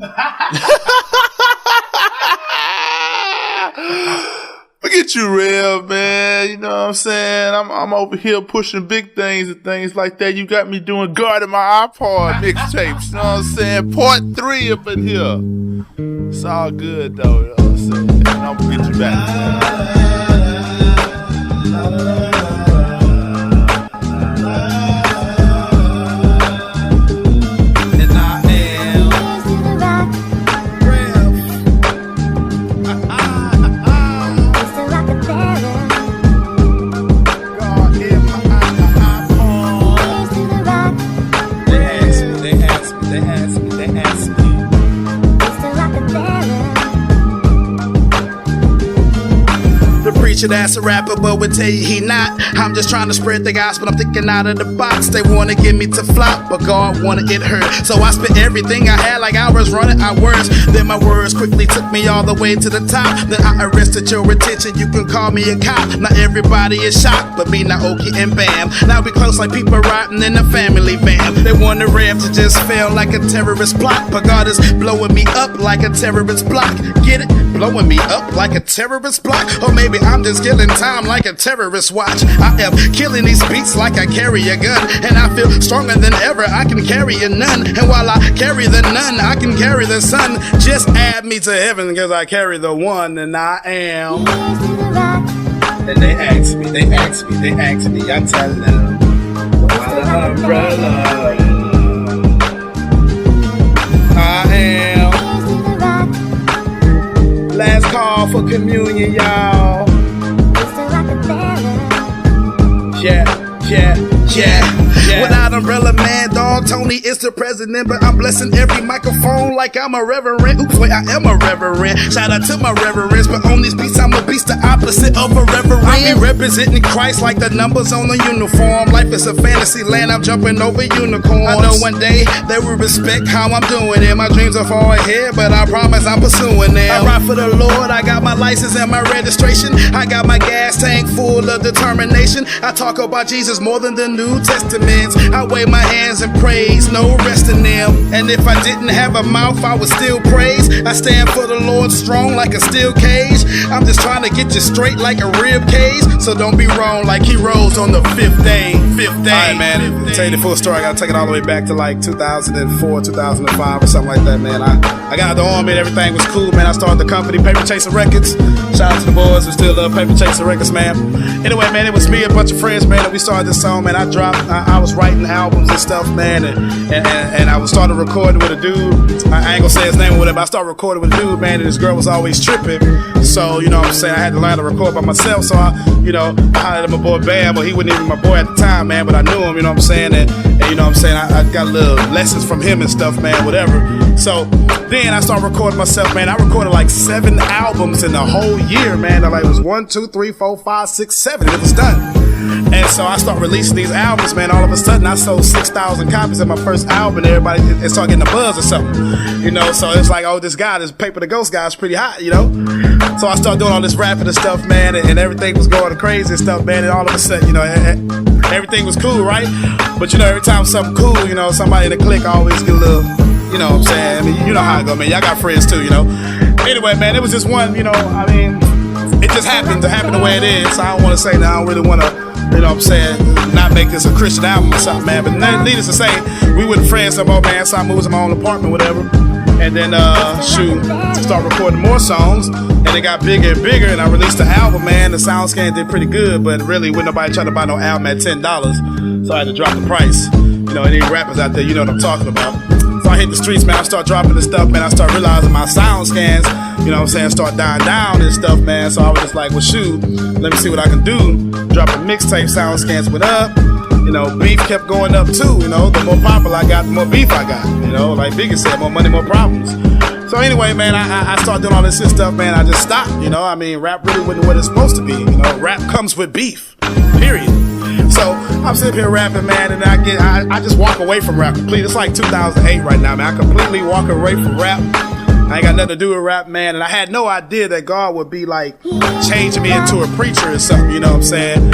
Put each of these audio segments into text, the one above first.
Look at you, Rev, man. You know what I'm saying? I'm over here pushing big things and things like that. You got me doing guarding my iPod mixtapes. You know what I'm saying? Part 3 up in here. It's all good, though. You know what I'm saying? And I'm gonna get you back. That's a rapper, but would tell you he not. I'm just trying to spread the gospel. I'm thinking out of the box. They wanna get me to flop, but God wanted it hurt. So I spit everything I had like I was running out words. Then my words quickly took me all the way to the top. Then I arrested your attention. You can call me a cop. Not everybody is shocked, but me not okay and bam. Now we close like people rotting in a family van. They want the Rev to just fail like a terrorist plot, but God is blowing me up like a terrorist block. Get it? Blowing me up like a terrorist block? Or maybe I'm just killing time like a terrorist watch. I am killing these beats like I carry a gun, and I feel stronger than ever. I can carry a nun, and while I carry the nun, I can carry the sun. Just add me to heaven, cause I carry the one, and I am. And they ask me, I tell them, by the umbrella, I am. Last call for communion, y'all. Yeah. Without umbrella, man, dog, Tony is the president, but I'm blessing every microphone like I'm a reverend. Oops, wait, I am a reverend. Shout out to my reverends, but on these beats, I'm a beast, the opposite of a reverend. I be representing Christ like the numbers on the uniform. Life is a fantasy land, I'm jumping over unicorns. I know one day they will respect how I'm doing it. My dreams are far ahead, but I promise I'm pursuing them. I ride for the Lord, I got my license and my registration. I got my gas tank full of determination. I talk about Jesus more than the New Testaments. I wave my hands and praise, no rest in them. And if I didn't have a mouth, I would still praise. I stand for the Lord strong like a steel cage. I'm just trying to get you straight like a rib cage. So don't be wrong like he rose on the fifth day. Alright, man, to tell you the full story, I gotta take it all the way back to like 2004, 2005 or something like that, man. I got the army and everything was cool, man. I started the company, Paper Chaser Records. Shout out to the boys who still love Paper Chaser Records, man. Anyway, man, it was me and a bunch of friends, man, and we started this song, man. I was writing albums and stuff, man, and I was starting recording with a dude. I ain't gonna say his name or whatever. I started recording with a dude, man, and this girl was always tripping. So, you know what I'm saying, I had to learn to record by myself. So I hollered at my boy Bam, but he wasn't even my boy at the time, man, but I knew him, you know what I'm saying, and you know what I'm saying, I got little lessons from him and stuff, man, whatever. So then I started recording myself, man. I recorded like 7 albums in the whole year, man. Like it was 1, 2, 3, 4, 5, 6, 7. It was done. And so I started releasing these albums, man. All of a sudden, I sold 6,000 copies of my first album, and everybody started getting a buzz or something, you know. So it's like, oh, this Paper the Ghost guy is pretty hot, you know. So I started doing all this rapping and stuff, man, and everything was going crazy and stuff, man. And all of a sudden, you know, everything was cool, right? But you know, every time something cool, you know, somebody in the clique always get a little, you know what I'm saying? I mean, you know how it go, man. Y'all got friends too, you know. Anyway, man, it was just one, you know. I mean, it just happened to happen the way it is. So I don't want to say that. I don't really want to, you know what I'm saying, not make this a Christian album or something, man. But needless to say, we were friends some more, man. So I moved to my own apartment, whatever. And then, start recording more songs. And it got bigger and bigger. And I released the album, man. The SoundScan did pretty good. But really, wasn't nobody trying to buy no album at $10. So I had to drop the price. You know, any rappers out there, you know what I'm talking about. So I hit the streets, man. I start dropping this stuff, man. I start realizing my SoundScans, you know what I'm saying, start dying down and stuff, man. So I was just like, well, shoot, let me see what I can do. Drop a mixtape, SoundScans went up. You know, beef kept going up too, you know. The more popular I got, the more beef I got. You know, like Biggie said, more money, more problems. So anyway, man, I started doing all this shit stuff, man. I just stopped, you know. I mean, rap really wasn't what it's supposed to be. You know, rap comes with beef, period. So I'm sitting here rapping, man, and I just walk away from rap completely. It's like 2008 right now, man. I completely walk away from rap. I ain't got nothing to do with rap, man. And I had no idea that God would be like changing me into a preacher or something, you know what I'm saying?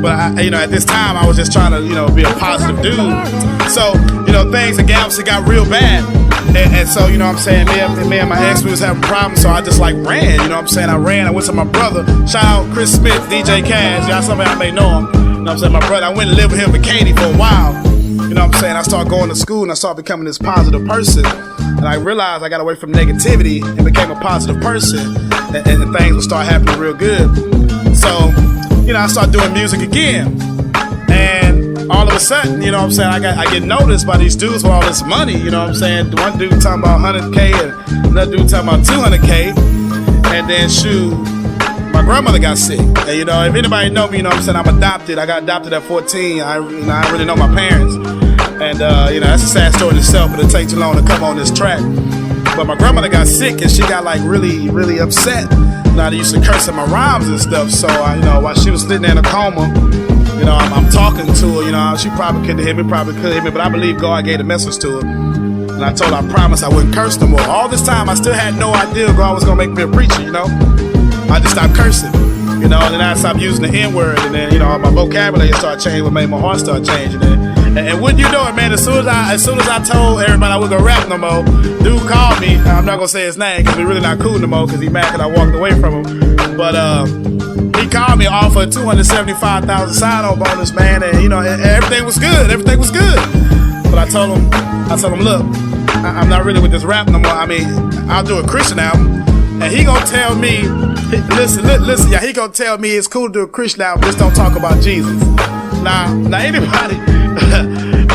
But you know, at this time, I was just trying to, you know, be a positive dude. So, you know, things in Galveston got real bad. And so, you know what I'm saying, me and my ex, we was having problems, so I just like ran, you know what I'm saying, I went to my brother, shout out Chris Smith, DJ Cash, y'all somebody I may know him, you know what I'm saying, my brother, I went and lived with him in Katy for a while, you know what I'm saying, I started going to school and I started becoming this positive person, and I realized I got away from negativity and became a positive person, and things would start happening real good. So, you know, I started doing music again, and all of a sudden, you know what I'm saying, I get noticed by these dudes for all this money, you know what I'm saying. One dude talking about 100K and another dude talking about 200K. And then shoot, my grandmother got sick. And you know, if anybody know me, you know what I'm saying, I'm adopted. I got adopted at 14. I really know my parents. And you know, that's a sad story in itself, but it takes too long to come on this track. But my grandmother got sick and she got like really, really upset. Now they used to curse at my rhymes and stuff. So you know, while she was sitting there in a coma, you know, I'm talking to her, you know, she probably couldn't hear me, but I believe God gave a message to her. And I told her I promised I wouldn't curse no more. All this time, I still had no idea God was going to make me a preacher, you know. I just stopped cursing, you know, and then I stopped using the N-word, and then, you know, my vocabulary started changing, what made my heart start changing. And wouldn't you know it, man, as soon as I told everybody I wasn't going to rap no more, dude called me, I'm not going to say his name, because we're really not cool no more, because he mad because I walked away from him. But, he called me, offered $275,000 sign-on bonus, man, and you know, everything was good. But I told him, look, I'm not really with this rap no more. I mean, I'll do a Christian album, and he gonna tell me, listen, yeah, he gonna tell me it's cool to do a Christian album, just don't talk about Jesus. Now anybody,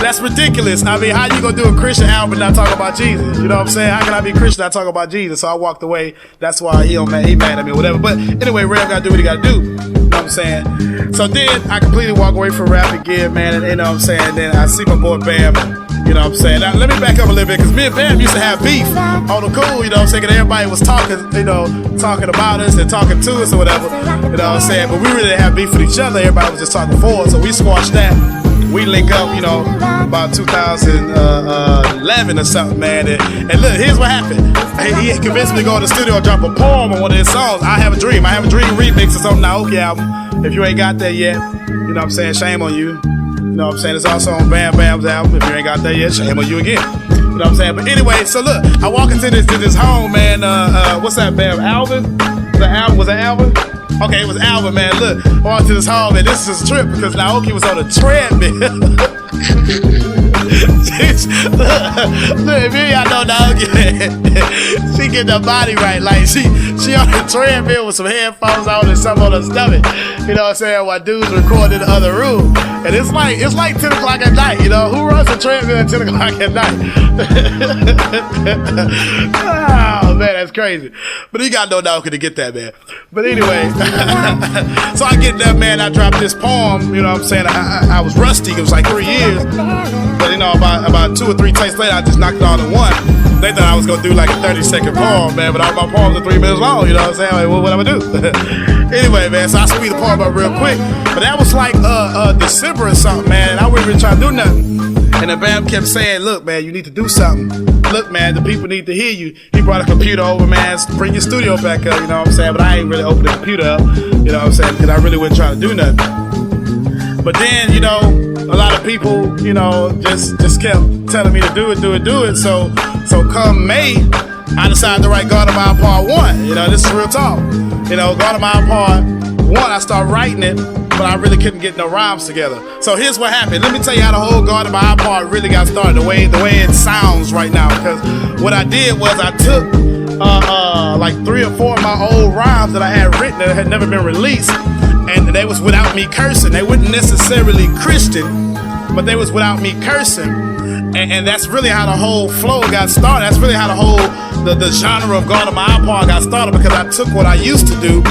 that's ridiculous. I mean, how you gonna do a Christian album and not talk about Jesus? You know what I'm saying? How can I be Christian and not talk about Jesus? So I walked away. That's why he mad at me or whatever. But anyway, Rev gotta do what he gotta do. You know what I'm saying? So then I completely walk away from rap again, man. And you know what I'm saying? Then I see my boy Bam. You know what I'm saying? Now let me back up a little bit, because me and Bam used to have beef on the cool, you know what I'm saying? Everybody was talking, you know, talking about us and talking to us or whatever, you know what I'm saying? But we really didn't have beef with each other. Everybody was just talking for us, so we squashed that. We link up, you know, about 2011 or something, man. And look, here's what happened. He convinced me to go to the studio and drop a poem on one of his songs. I Have a Dream remix or something, Naoki album. If you ain't got that yet, you know what I'm saying, shame on you. You know what I'm saying? It's also on Bam Bam's album. If you ain't got that yet, shame on you again. You know what I'm saying? But anyway, so look, I walk into this home, man. What's that, Bam? Alvin? Was that Alvin? Okay, it was Alvin, man. Look, I walked to this home, and this is a trip because Naoki was on a treadmill. Look, if y'all know Naoki, she get the body right. Like, she on the treadmill with some headphones on and something on her stomach. You know what I'm saying? While dudes recording in the other room. And it's like 10 o'clock at night, you know? Who runs a treadmill at 10 o'clock at night? Oh, man, that's crazy. But you got no Naoki to get that, man. But anyway, so I get there, man. I dropped this poem, you know what I'm saying? I was rusty. It was like 3 years. But, you know, about 2 or 3 takes later, I just knocked it all in one. They thought I was going to do like a 30-second poem, man. But all my poems are 3 minutes long, you know what I'm saying? Like, well, what am I going to do? Anyway, man, so I speed the poem up real quick. But that was like December or something, man. And I wasn't really trying to do nothing. And the Bam kept saying, look, man, you need to do something. Look, man, the people need to hear you. He brought a computer over, man. Bring your studio back up, you know what I'm saying? But I ain't really opened the computer up, you know what I'm saying? Because I really wasn't trying to do nothing. But then, you know, a lot of people, you know, just kept telling me to do it. So come May, I decided to write God of Mine Part 1. You know, this is real talk. You know, God of Mine Part 1, I started writing it, but I really couldn't get no rhymes together. So here's what happened. Let me tell you how the whole God of Mine Part really got started, the way it sounds right now. Because what I did was I took like 3 or 4 of my old rhymes that I had written that had never been released, and they was without me cursing. They wasn't necessarily Christian, but they was without me cursing. And that's really how the whole flow got started. That's really how the whole the genre of God of My iPod got started, because I took what I used to do,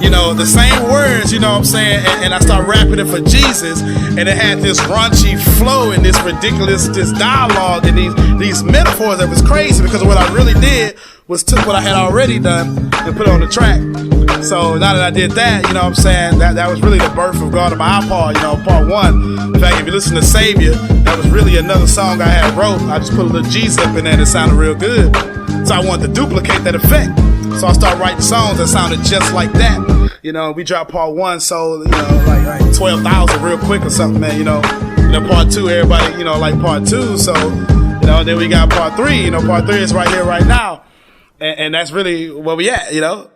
you know, the same words, you know what I'm saying, and I started rapping it for Jesus, and it had this raunchy flow and this ridiculous, this dialogue and these metaphors that was crazy, because what I really did was took what I had already done and put it on the track. So now that I did that, you know what I'm saying, that was really the birth of God of My iPod, you know, Part 1. In fact, if you listen to Savior, that was really another song I had wrote. I just put a little G's up in there and it sounded real good. So I wanted to duplicate that effect. So I started writing songs that sounded just like that. You know, we dropped Part 1, so, you know, like 12,000 real quick or something, man, you know. Part 2, everybody, you know, like Part 2, so, You know, then we got part 3. You know, part 3 is right here, right now. And that's really where we at, you know.